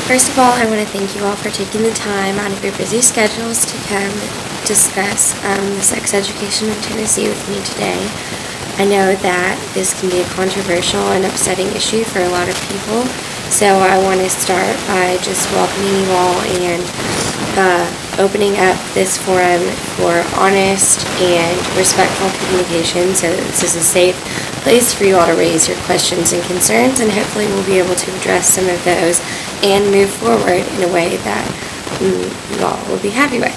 First of all, I want to thank you all for taking the time out of your busy schedules to come discuss the sex education in Tennessee with me today. I know that this can be a controversial and upsetting issue for a lot of people, so I want to start by just welcoming you all and opening up this forum for honest and respectful communication, so that this is a safe place for you all to raise your questions and concerns, and hopefully we'll be able to address some of those and move forward in a way that you all will be happy with.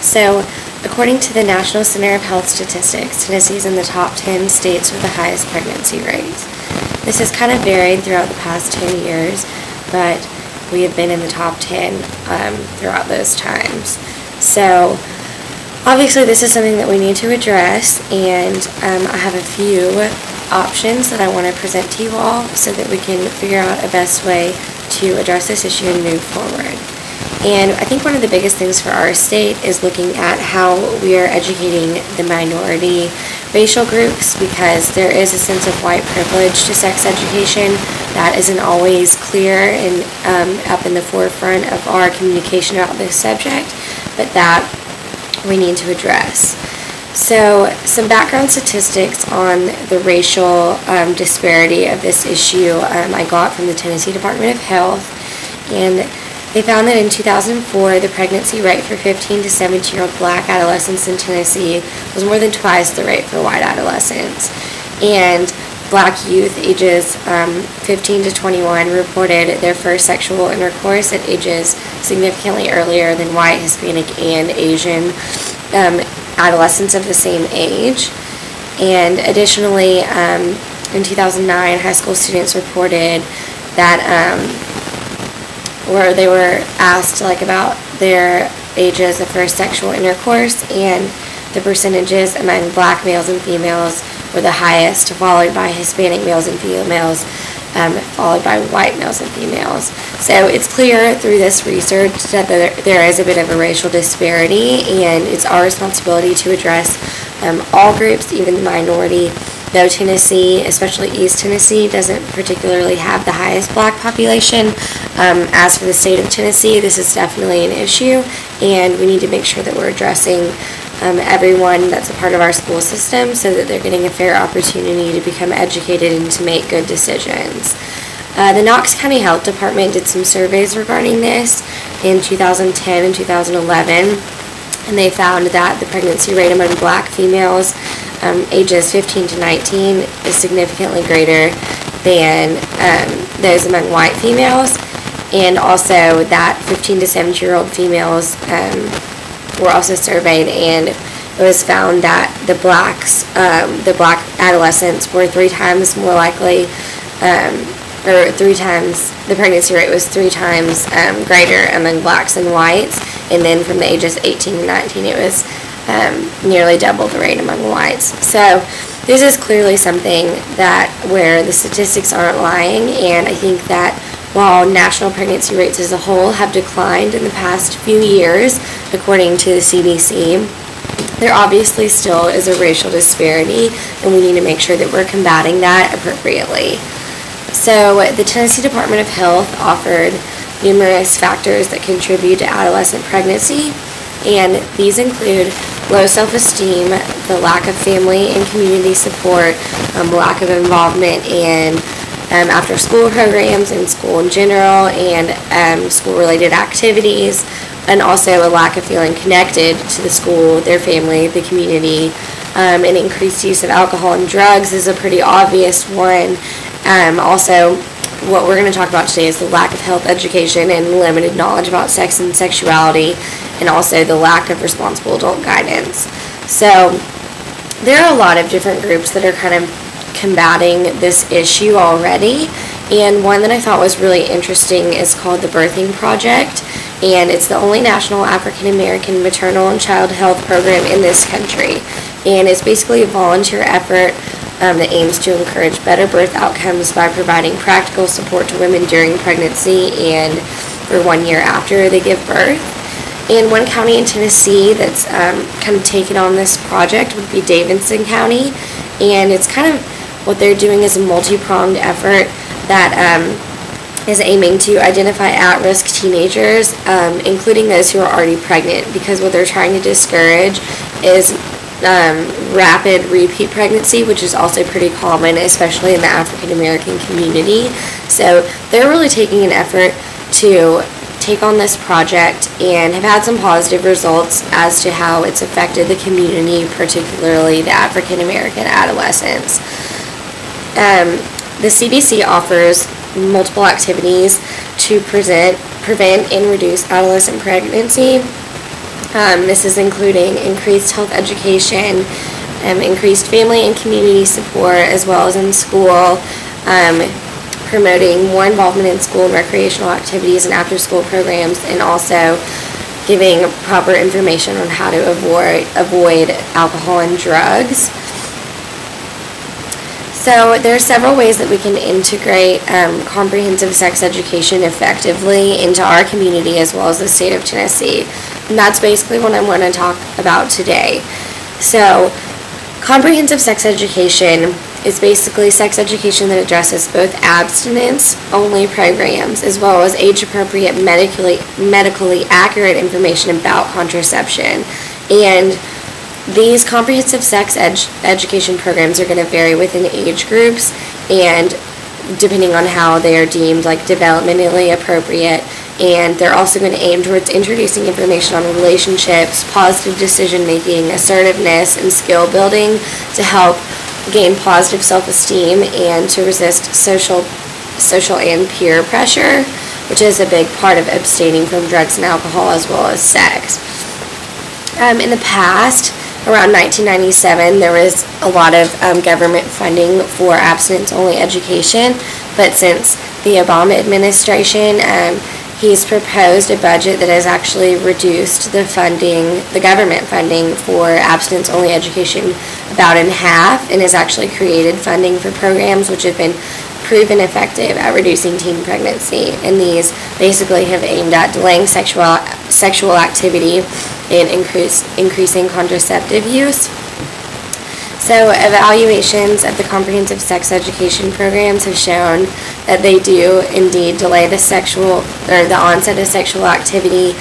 So, according to the National Center of Health Statistics, Tennessee is in the top 10 states with the highest pregnancy rates. This has kind of varied throughout the past 10 years, but we have been in the top 10 throughout those times. So, obviously this is something that we need to address, and I have a few options that I want to present to you all so that we can figure out a best way to address this issue and move forward. And I think one of the biggest things for our state is looking at how we are educating the minority racial groups, because there is a sense of white privilege to sex education that isn't always clear and up in the forefront of our communication about this subject, but that we need to address. So, some background statistics on the racial disparity of this issue I got from the Tennessee Department of Health, and they found that in 2004, the pregnancy rate for 15 to 17-year-old black adolescents in Tennessee was more than twice the rate for white adolescents. And black youth ages 15 to 21 reported their first sexual intercourse at ages significantly earlier than white, Hispanic, and Asian adolescents of the same age. And additionally, in 2009, high school students reported that where they were asked about their ages of first sexual intercourse, and the percentages among black males and females were the highest, followed by Hispanic males and females, followed by white males and females. So it's clear through this research that there is a bit of a racial disparity, and it's our responsibility to address all groups, even the minority. Though Tennessee, especially East Tennessee, doesn't particularly have the highest black population, as for the state of Tennessee, this is definitely an issue, and we need to make sure that we're addressing everyone that's a part of our school system so that they're getting a fair opportunity to become educated and to make good decisions. The Knox County Health Department did some surveys regarding this in 2010 and 2011, and they found that the pregnancy rate among black females ages 15 to 19 is significantly greater than those among white females, and also that 15 to 17-year-old females were also surveyed, and it was found that the black adolescents were 3 times more likely, or 3 times, the pregnancy rate was 3 times greater among blacks and whites, and then from the ages 18 to 19 it was nearly double the rate among whites. So this is clearly something that where the statistics aren't lying, and I think that while national pregnancy rates as a whole have declined in the past few years, according to the CDC, there obviously still is a racial disparity, and we need to make sure that we're combating that appropriately. So the Tennessee Department of Health offered numerous factors that contribute to adolescent pregnancy, and these include low self-esteem, the lack of family and community support, lack of involvement in after-school programs and school in general, and school-related activities, and also a lack of feeling connected to the school, their family, the community. An increased use of alcohol and drugs is a pretty obvious one. Also, what we're going to talk about today is the lack of health education and limited knowledge about sex and sexuality, and also the lack of responsible adult guidance. So there are a lot of different groups that are kind of combating this issue already, and one that I thought was really interesting is called the Birthing Project, and it's the only national African American maternal and child health program in this country, and it's basically a volunteer effort that aims to encourage better birth outcomes by providing practical support to women during pregnancy and for 1 year after they give birth. And one county in Tennessee that's kind of taken on this project would be Davidson County, and it's kind of what they're doing is a multi-pronged effort that is aiming to identify at-risk teenagers, including those who are already pregnant, because what they're trying to discourage is rapid repeat pregnancy, which is also pretty common, especially in the African American community. So they're really taking an effort to take on this project and have had some positive results as to how it's affected the community, particularly the African American adolescents. The CDC offers multiple activities to prevent and reduce adolescent pregnancy. This is including increased health education, increased family and community support, as well as in school, promoting more involvement in school and recreational activities and after-school programs, and also giving proper information on how to avoid alcohol and drugs. So there are several ways that we can integrate comprehensive sex education effectively into our community as well as the state of Tennessee. And that's basically what I'm going to talk about today. So comprehensive sex education is basically sex education that addresses both abstinence-only programs as well as age-appropriate, medically accurate information about contraception. And these comprehensive sex education programs are going to vary within age groups and depending on how they are deemed like developmentally appropriate, and they're also going to aim towards introducing information on relationships, positive decision making, assertiveness, and skill building to help gain positive self-esteem and to resist social and peer pressure, which is a big part of abstaining from drugs and alcohol as well as sex. In the past, around 1997, there was a lot of government funding for abstinence-only education, but since the Obama administration, he's proposed a budget that has actually reduced the government funding for abstinence-only education about in half, and has actually created funding for programs which have been proven effective at reducing teen pregnancy. And these basically have aimed at delaying sexual activity and increasing contraceptive use. So evaluations of the comprehensive sex education programs have shown that they do indeed delay the onset of sexual activity,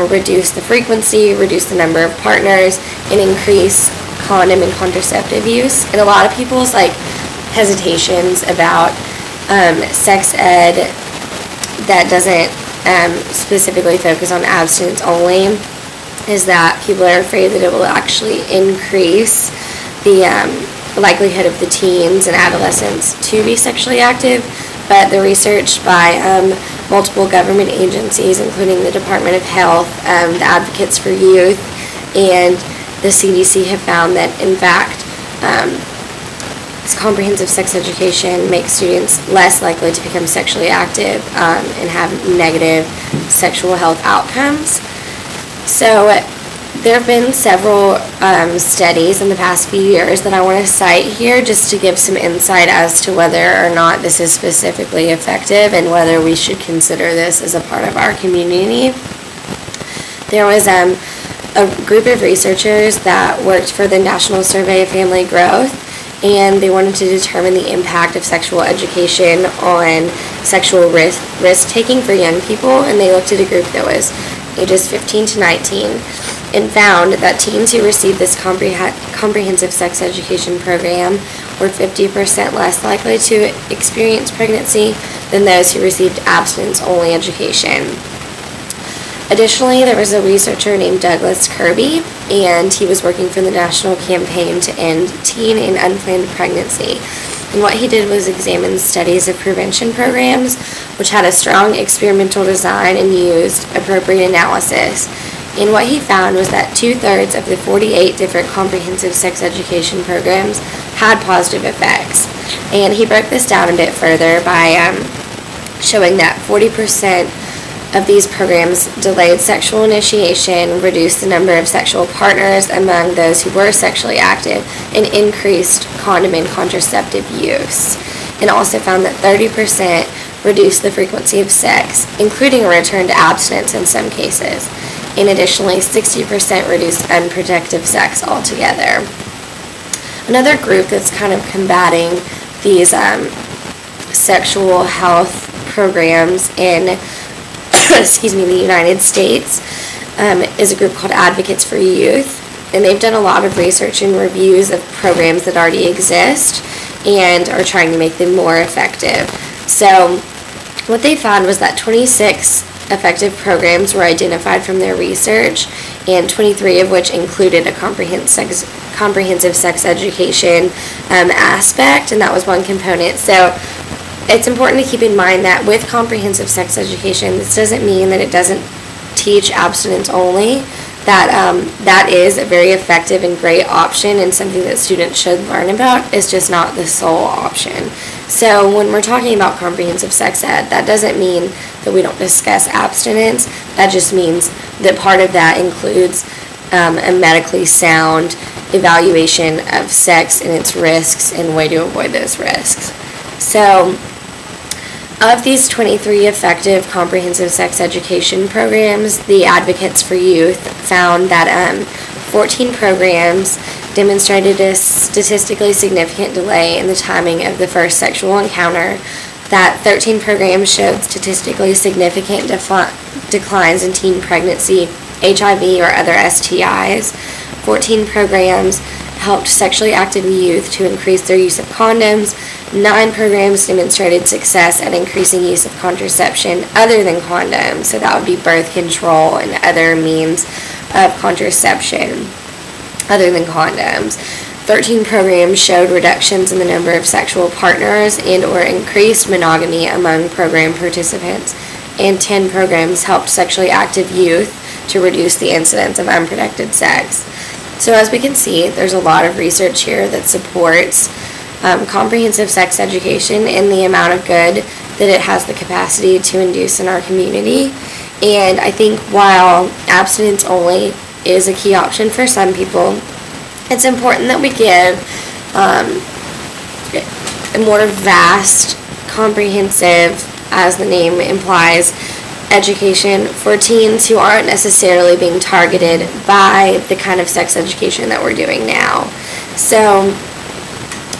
reduce the frequency, reduce the number of partners, and increase condom and contraceptive use. And a lot of people's hesitations about sex ed that doesn't specifically focus on abstinence only is that people are afraid that it will actually increase the likelihood of the teens and adolescents to be sexually active. But the research by multiple government agencies, including the Department of Health, the Advocates for Youth, and the CDC have found that, in fact, comprehensive sex education makes students less likely to become sexually active and have negative sexual health outcomes. So there have been several studies in the past few years that I want to cite here just to give some insight as to whether or not this is specifically effective and whether we should consider this as a part of our community. There was a group of researchers that worked for the National Survey of Family Growth, and they wanted to determine the impact of sexual education on sexual risk-taking for young people, and they looked at a group that was ages 15 to 19 and found that teens who received this comprehensive sex education program were 50% less likely to experience pregnancy than those who received abstinence-only education. Additionally, there was a researcher named Douglas Kirby, and he was working for the National Campaign to End Teen and Unplanned Pregnancy. And what he did was examine studies of prevention programs, which had a strong experimental design and used appropriate analysis. And what he found was that 2/3 of the 48 different comprehensive sex education programs had positive effects. And he broke this down a bit further by showing that 40% of these programs delayed sexual initiation, reduced the number of sexual partners among those who were sexually active, and increased condom and contraceptive use. And also found that 30% reduced the frequency of sex, including a return to abstinence in some cases. And additionally, 60% reduced unprotected sex altogether. Another group that's kind of combating these sexual health programs in excuse me, the United States is a group called Advocates for Youth, and they've done a lot of research and reviews of programs that already exist and are trying to make them more effective. So what they found was that 26 effective programs were identified from their research, and 23 of which included a comprehensive sex education aspect, and that was one component. So it's important to keep in mind that with comprehensive sex education, this doesn't mean that it doesn't teach abstinence only. That is a very effective and great option and something that students should learn about. It's just not the sole option. So when we're talking about comprehensive sex ed, that doesn't mean that we don't discuss abstinence. That just means that part of that includes a medically sound evaluation of sex and its risks and way to avoid those risks. So of these 23 effective comprehensive sex education programs, the Advocates for Youth found that 14 programs demonstrated a statistically significant delay in the timing of the first sexual encounter, that 13 programs showed statistically significant declines in teen pregnancy, HIV, or other STIs. 14 programs helped sexually active youth to increase their use of condoms. 9 programs demonstrated success at increasing use of contraception other than condoms, so that would be birth control and other means of contraception other than condoms. 13 programs showed reductions in the number of sexual partners and or increased monogamy among program participants, and 10 programs helped sexually active youth to reduce the incidence of unprotected sex. So as we can see, there's a lot of research here that supports comprehensive sex education and the amount of good that it has the capacity to induce in our community. And I think while abstinence only is a key option for some people, it's important that we give a more vast, comprehensive, as the name implies, education for teens who aren't necessarily being targeted by the kind of sex education that we're doing now. So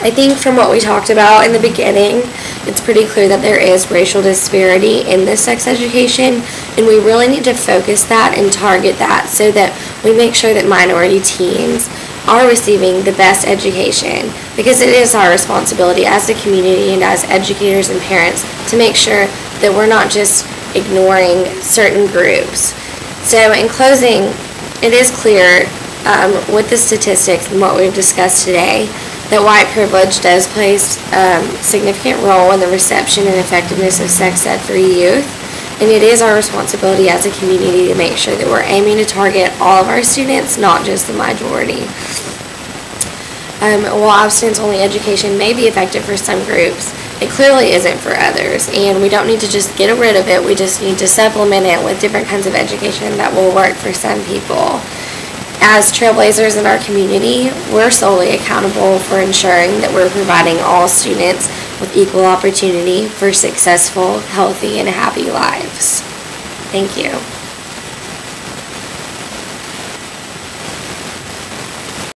I think from what we talked about in the beginning, it's pretty clear that there is racial disparity in this sex education, and we really need to focus that and target that so that we make sure that minority teens are receiving the best education, because it is our responsibility as a community and as educators and parents to make sure that we're not just ignoring certain groups. So in closing, it is clear with the statistics and what we've discussed today that white privilege does play a significant role in the reception and effectiveness of sex ed for youth, and it is our responsibility as a community to make sure that we're aiming to target all of our students, not just the majority. While abstinence-only education may be effective for some groups, it clearly isn't for others, and we don't need to just get rid of it. We just need to supplement it with different kinds of education that will work for some people. As trailblazers in our community, we're solely accountable for ensuring that we're providing all students with equal opportunity for successful, healthy, and happy lives. Thank you.